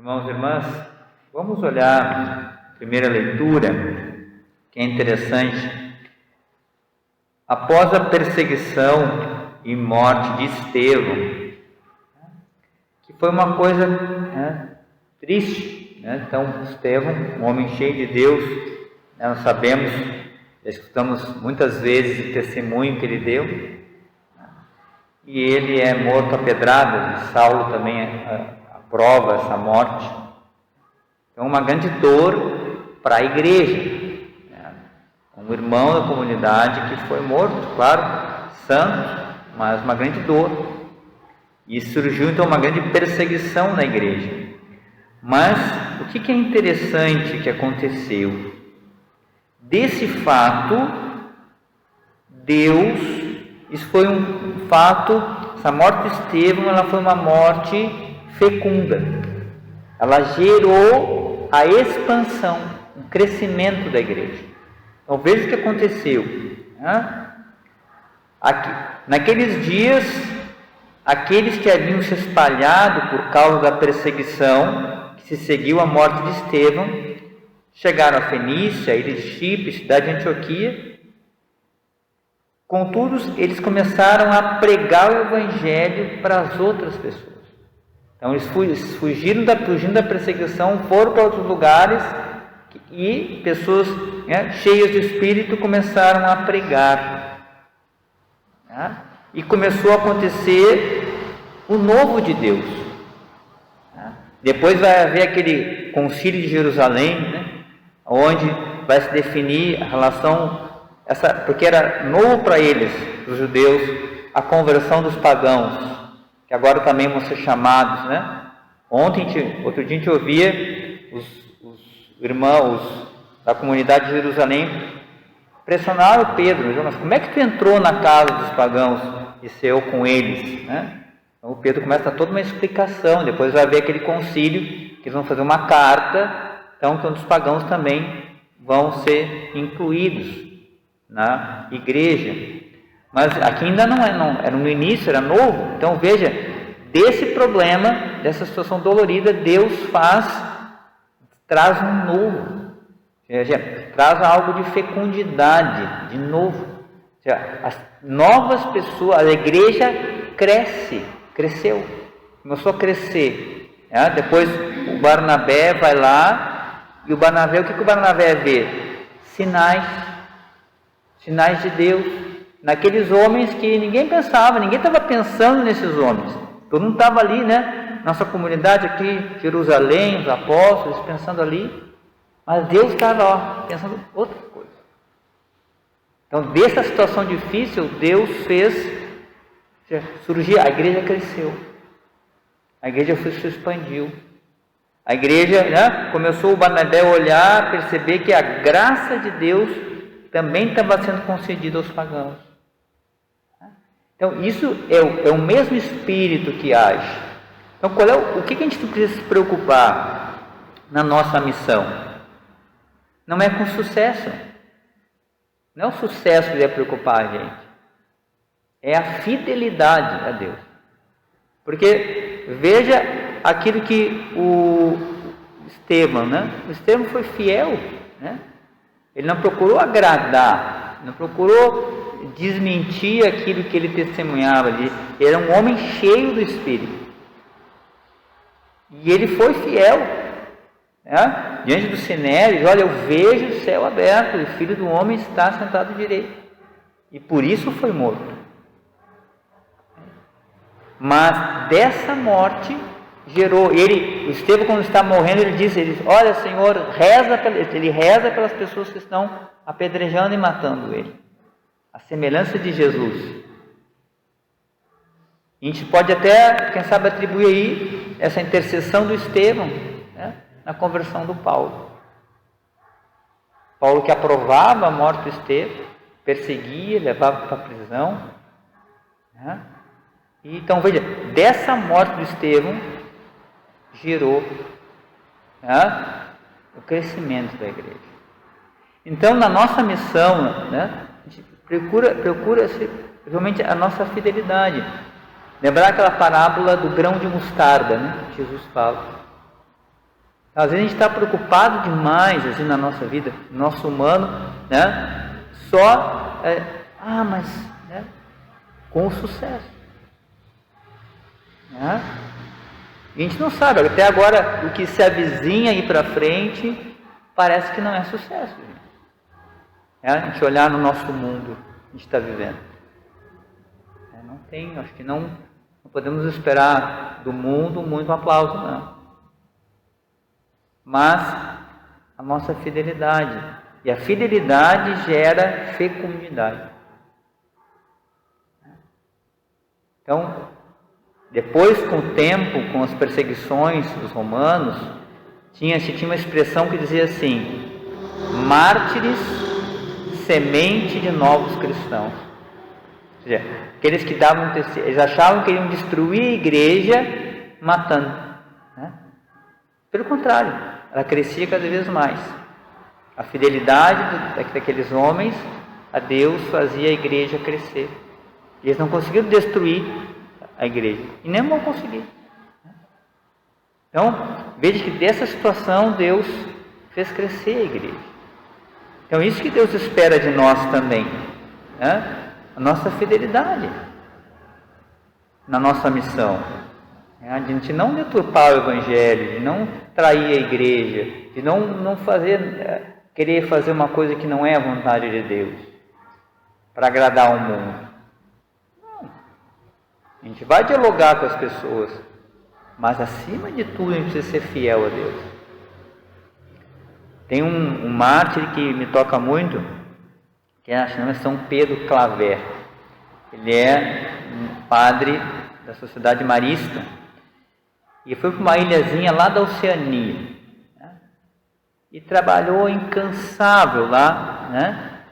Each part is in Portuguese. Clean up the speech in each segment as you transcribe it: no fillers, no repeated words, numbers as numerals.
Irmãos e irmãs, vamos olhar a primeira leitura, que é interessante. Após a perseguição e morte de Estevão, que foi uma coisa triste, Então, Estevão, um homem cheio de Deus, nós sabemos, já escutamos muitas vezes o testemunho que ele deu, e ele é morto a pedradas, e Saulo também aprova essa morte. Então, uma grande dor para a igreja, um irmão da comunidade que foi morto, claro, santo, mas uma grande dor, e surgiu então uma grande perseguição na igreja. Mas o que é interessante que aconteceu? Desse fato, Deus, isso foi um fato, essa morte de Estevão, ela foi uma morte fecunda. Ela gerou a expansão, o crescimento da igreja. Então veja o que aconteceu. Naqueles dias, aqueles que haviam se espalhado por causa da perseguição que se seguiu à morte de Estevão, chegaram a Fenícia, a ilha de Chipre, cidade de Antioquia. Contudo, eles começaram a pregar o evangelho para as outras pessoas. Então eles fugindo da perseguição, foram para outros lugares, e pessoas cheias de Espírito começaram a pregar. E começou a acontecer o novo de Deus. Depois vai haver aquele concílio de Jerusalém, onde vai se definir a relação, porque era novo para eles, os judeus, a conversão dos pagãos, que agora também vão ser chamados, outro dia a gente ouvia os irmãos da comunidade de Jerusalém pressionaram Pedro, mas como é que tu entrou na casa dos pagãos e saiu com eles? Então o Pedro começa a dar toda uma explicação, depois vai haver aquele concílio, que eles vão fazer uma carta, então que os pagãos também vão ser incluídos na igreja. Mas aqui ainda não era no início, era novo. Então veja, desse problema, dessa situação dolorida, Deus traz um novo, traz algo de fecundidade, de novo. As novas pessoas, a igreja cresceu, começou a crescer. Depois o Barnabé vai lá, e o Barnabé, o que o Barnabé vê? Sinais de Deus, naqueles homens que ninguém pensava, ninguém estava pensando nesses homens, todo mundo estava ali, nossa comunidade aqui, Jerusalém, os apóstolos, pensando ali, mas Deus estava pensando outra coisa. Então, dessa situação difícil, Deus fez surgir, a igreja cresceu, a igreja se expandiu, a igreja, começou o Barnabé a olhar, perceber que a graça de Deus também estava sendo concedida aos pagãos. Então, isso é o mesmo Espírito que age. Então, o que a gente precisa se preocupar na nossa missão? Não é com sucesso. Não é o sucesso que deve preocupar a gente. É a fidelidade a Deus. Porque veja aquilo que o Estevão, O Estevão foi fiel, Ele não procurou agradar, não procurou desmentir aquilo que ele testemunhava ali. Ele era um homem cheio do Espírito. E ele foi fiel, diante do Sinédrio. Olha, eu vejo o céu aberto, e o Filho do Homem está sentado à direita. E por isso foi morto. Mas dessa morte gerou, o Estevão, quando está morrendo, ele diz, olha, Senhor, ele reza pelas pessoas que estão apedrejando e matando ele, a semelhança de Jesus. A gente pode até, quem sabe, atribuir aí essa intercessão do Estevão, na conversão do Paulo. Paulo que aprovava a morte do Estevão, perseguia, levava para a prisão. Então veja, dessa morte do Estevão gerou o crescimento da igreja. Então, na nossa missão, a gente procura realmente a nossa fidelidade. Lembrar aquela parábola do grão de mostarda, que Jesus fala. Às vezes a gente está preocupado demais assim, na nossa vida, nosso humano, né? Só, mas né? Com o sucesso. Né? A gente não sabe, até agora o que se avizinha aí para frente parece que não é sucesso. A gente olhar no nosso mundo que a gente está vivendo. Não tem, acho que não podemos esperar do mundo muito aplauso, não. Mas a nossa fidelidade. E a fidelidade gera fecundidade. Então, depois, com o tempo, com as perseguições dos romanos, tinha uma expressão que dizia assim: mártires, semente de novos cristãos. Ou seja, aqueles que davam testemunho, eles achavam que iriam destruir a igreja matando. Né? Pelo contrário, ela crescia cada vez mais. A fidelidade daqueles homens a Deus fazia a igreja crescer. Eles não conseguiram destruir a igreja, e nem vão conseguir. Então, veja que dessa situação Deus fez crescer a igreja. Então, isso que Deus espera de nós também, né? A nossa fidelidade na nossa missão, a gente não deturpar o Evangelho, de não trair a igreja, de não querer fazer uma coisa que não é a vontade de Deus, para agradar ao mundo. Não. A gente vai dialogar com as pessoas, mas acima de tudo a gente precisa ser fiel a Deus. Tem um mártir que me toca muito, que chama São Pedro Claver. Ele é um padre da Sociedade Marista e foi para uma ilhazinha lá da Oceania, né? E trabalhou incansável lá, né?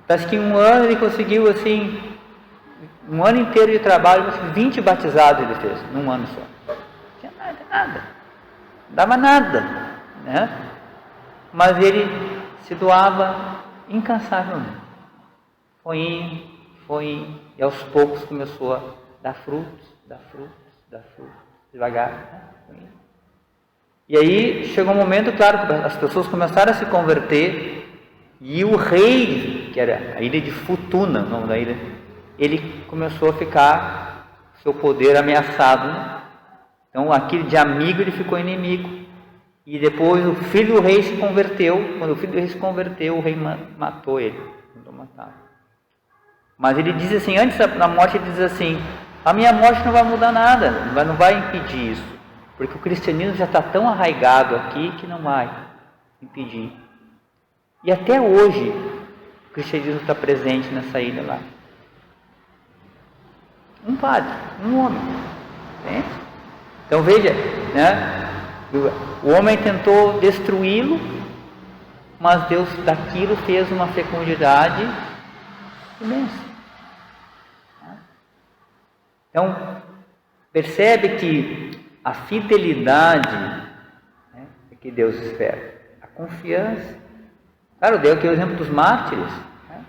Parece que em um ano ele conseguiu, assim, um ano inteiro de trabalho, 20 batizados ele fez, num ano só. Não tinha nada, não dava nada, né? Mas ele se doava incansavelmente. Foi indo, e aos poucos começou a dar frutos, devagar. Né? E aí chegou um momento, claro, que as pessoas começaram a se converter, e o rei, que era a ilha de Futuna, o nome da ilha, ele começou a ficar, seu poder ameaçado. Né? Então, aquele de amigo, ele ficou inimigo. E depois o filho do rei se converteu. Quando o filho do rei se converteu, o rei matou ele. Mandou matar. Mas ele diz assim, antes da morte, ele diz assim: a minha morte não vai mudar nada, não vai impedir isso, porque o cristianismo já está tão arraigado aqui que não vai impedir. E até hoje o cristianismo está presente nessa ilha lá. Um padre, um homem, né? Então veja, né? O homem tentou destruí-lo, mas Deus daquilo fez uma fecundidade imensa. Então, percebe que a fidelidade, né, é que Deus espera. A confiança. Claro, eu dei aqui o exemplo dos mártires. Né?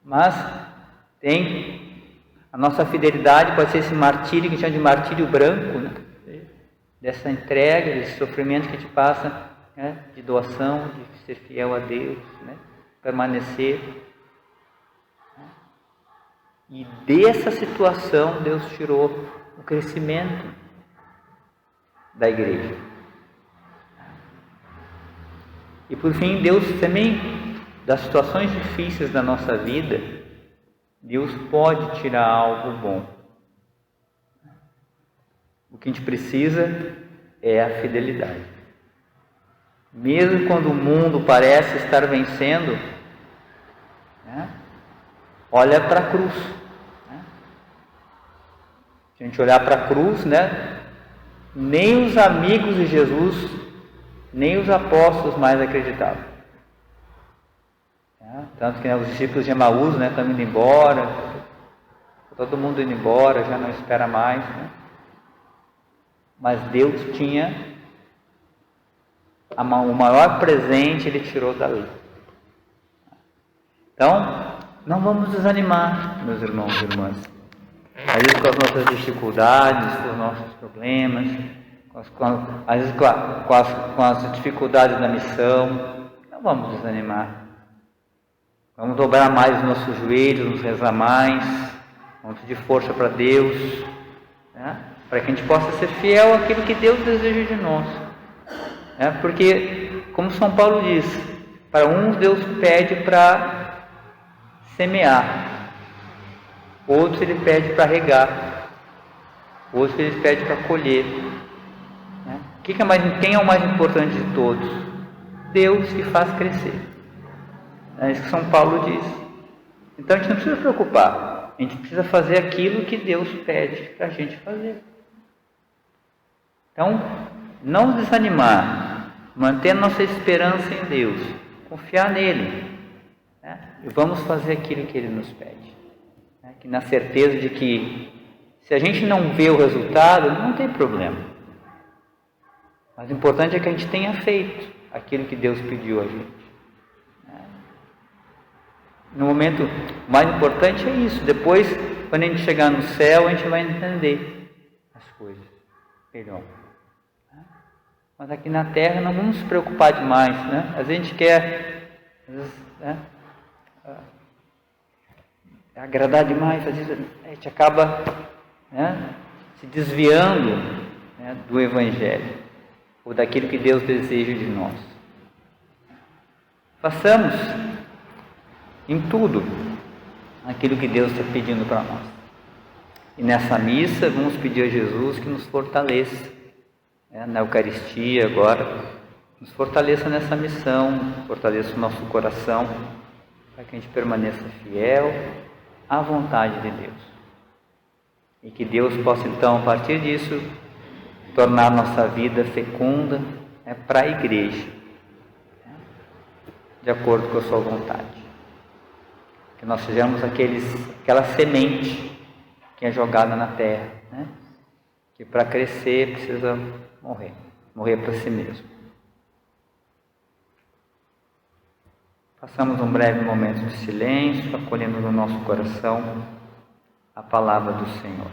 Mas tem a nossa fidelidade, pode ser esse martírio que a gente chama de martírio branco, né? Dessa entrega, desse sofrimento que a gente passa, né? De doação, de ser fiel a Deus, né? Permanecer. E dessa situação Deus tirou o crescimento da igreja. E por fim, Deus também, das situações difíceis da nossa vida, Deus pode tirar algo bom. O que a gente precisa é a fidelidade. Mesmo quando o mundo parece estar vencendo, né? Olha para a cruz. Né? Se a gente olhar para a cruz, né? Nem os amigos de Jesus, nem os apóstolos mais acreditavam. Tanto que, né, os discípulos de Emaús, né, estão indo embora, todo mundo indo embora, já não espera mais. Né? Mas Deus tinha o maior presente, Ele tirou dali. Então, não vamos desanimar, meus irmãos e irmãs. Às vezes com as nossas dificuldades, com os nossos problemas, com às vezes com as dificuldades da missão. Não vamos desanimar. Vamos dobrar mais os nossos joelhos, nos rezar mais, vamos pedir força para Deus, né? Para que a gente possa ser fiel àquilo que Deus deseja de nós. Porque, como São Paulo diz, para uns Deus pede para semear, outros Ele pede para regar, outros Ele pede para colher. Quem é o mais importante de todos? Deus, que faz crescer. É isso que São Paulo diz. Então a gente não precisa se preocupar, a gente precisa fazer aquilo que Deus pede para a gente fazer. Então, não desanimar, manter nossa esperança em Deus, confiar nele, né? E vamos fazer aquilo que Ele nos pede, né? Que na certeza de que, se a gente não vê o resultado, não tem problema. Mas o importante é que a gente tenha feito aquilo que Deus pediu a gente. No momento mais importante é isso. Depois, quando a gente chegar no céu, a gente vai entender as coisas melhor. Mas aqui na Terra não vamos nos preocupar demais, né? Às vezes a gente quer, agradar demais, às vezes a gente acaba, né, se desviando, né, do Evangelho, ou daquilo que Deus deseja de nós. Façamos em tudo aquilo que Deus está pedindo para nós. E nessa missa vamos pedir a Jesus que nos fortaleça, na Eucaristia agora, nos fortaleça nessa missão, fortaleça o nosso coração, para que a gente permaneça fiel à vontade de Deus. E que Deus possa então, a partir disso, tornar nossa vida fecunda, para a Igreja, de acordo com a sua vontade. Que nós sejamos aquela semente que é jogada na terra, né? Que para crescer precisa morrer para si mesmo. Passamos um breve momento de silêncio, acolhendo no nosso coração a palavra do Senhor.